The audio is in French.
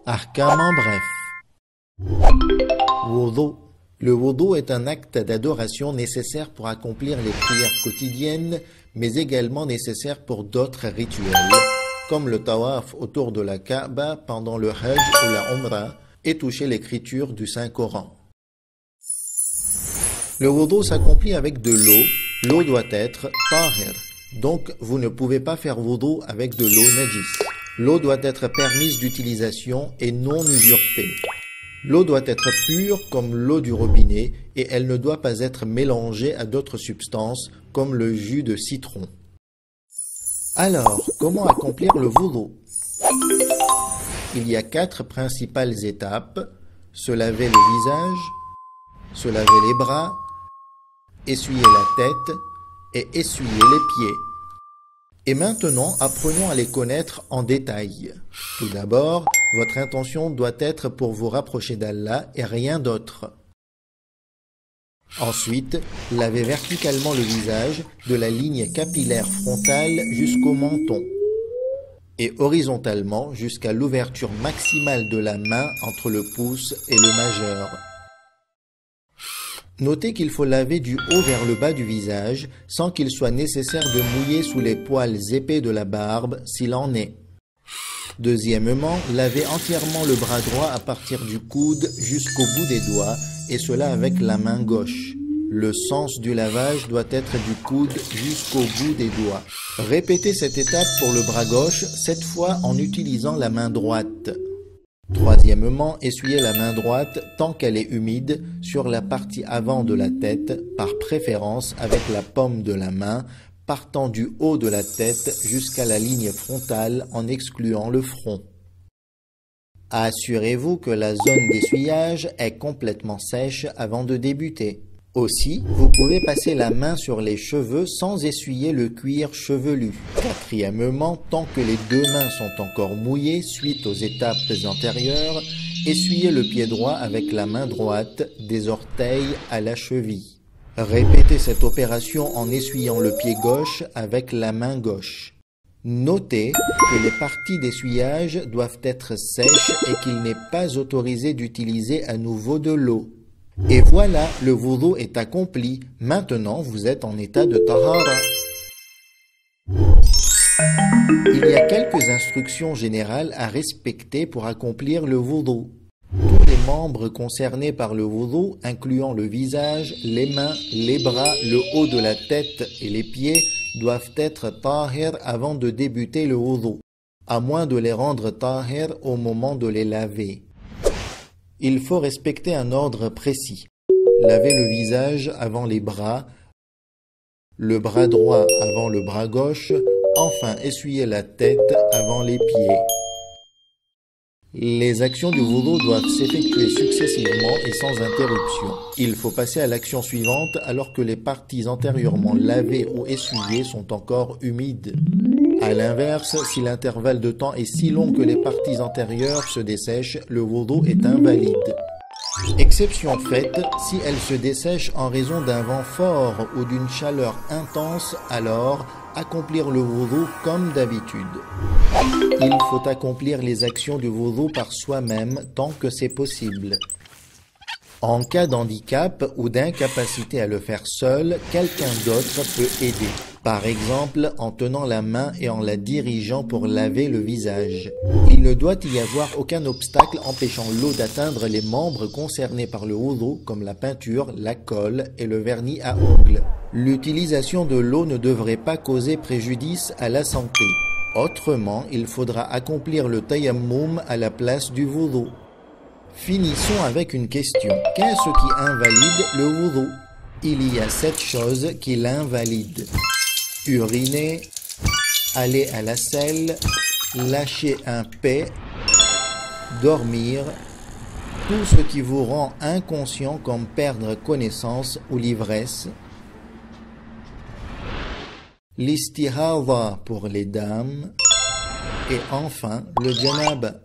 Ahkam en bref. Wudu. Le wudu est un acte d'adoration nécessaire pour accomplir les prières quotidiennes, mais également nécessaire pour d'autres rituels, comme le tawaf autour de la Kaaba pendant le Hajj ou la Umrah, et toucher l'écriture du Saint-Coran. Le wudu s'accomplit avec de l'eau. L'eau doit être tahir, donc vous ne pouvez pas faire wudu avec de l'eau najis. L'eau doit être permise d'utilisation et non usurpée. L'eau doit être pure comme l'eau du robinet et elle ne doit pas être mélangée à d'autres substances comme le jus de citron. Alors, comment accomplir le wudu? Il y a 4 principales étapes: se laver le visage, se laver les bras, essuyer la tête et essuyer les pieds. Et maintenant, apprenons à les connaître en détail. Tout d'abord, votre intention doit être pour vous rapprocher d'Allah et rien d'autre. Ensuite, lavez verticalement le visage de la ligne capillaire frontale jusqu'au menton et horizontalement jusqu'à l'ouverture maximale de la main entre le pouce et le majeur. Notez qu'il faut laver du haut vers le bas du visage sans qu'il soit nécessaire de mouiller sous les poils épais de la barbe s'il en est. Deuxièmement, lavez entièrement le bras droit à partir du coude jusqu'au bout des doigts et cela avec la main gauche. Le sens du lavage doit être du coude jusqu'au bout des doigts. Répétez cette étape pour le bras gauche, cette fois en utilisant la main droite. Troisièmement, essuyez la main droite tant qu'elle est humide sur la partie avant de la tête, par préférence avec la paume de la main, partant du haut de la tête jusqu'à la ligne frontale en excluant le front. Assurez-vous que la zone d'essuyage est complètement sèche avant de débuter. Aussi, vous pouvez passer la main sur les cheveux sans essuyer le cuir chevelu. Quatrièmement, tant que les 2 mains sont encore mouillées suite aux étapes antérieures, essuyez le pied droit avec la main droite, des orteils à la cheville. Répétez cette opération en essuyant le pied gauche avec la main gauche. Notez que les parties d'essuyage doivent être sèches et qu'il n'est pas autorisé d'utiliser à nouveau de l'eau. Et voilà, le wudu est accompli. Maintenant, vous êtes en état de tahara. Il y a quelques instructions générales à respecter pour accomplir le wudu. Tous les membres concernés par le wudu, incluant le visage, les mains, les bras, le haut de la tête et les pieds, doivent être tahir avant de débuter le wudu, à moins de les rendre tahir au moment de les laver. Il faut respecter un ordre précis. Laver le visage avant les bras, le bras droit avant le bras gauche, enfin essuyer la tête avant les pieds. Les actions du wudu doivent s'effectuer successivement et sans interruption. Il faut passer à l'action suivante alors que les parties antérieurement lavées ou essuyées sont encore humides. À l'inverse, si l'intervalle de temps est si long que les parties antérieures se dessèchent, le wudu est invalide. Exception faite, si elle se dessèche en raison d'un vent fort ou d'une chaleur intense, alors accomplir le wudu comme d'habitude. Il faut accomplir les actions du wudu par soi-même tant que c'est possible. En cas d'handicap ou d'incapacité à le faire seul, quelqu'un d'autre peut aider. Par exemple, en tenant la main et en la dirigeant pour laver le visage. Il ne doit y avoir aucun obstacle empêchant l'eau d'atteindre les membres concernés par le wudu, comme la peinture, la colle et le vernis à ongles. L'utilisation de l'eau ne devrait pas causer préjudice à la santé. Autrement, il faudra accomplir le tayammum à la place du wudu. Finissons avec une question. Qu'est-ce qui invalide le wudu? Il y a 7 choses qui l'invalident. Uriner, aller à la selle, lâcher un paix, dormir, tout ce qui vous rend inconscient comme perdre connaissance ou l'ivresse, l'istihadha pour les dames, et enfin le janaba.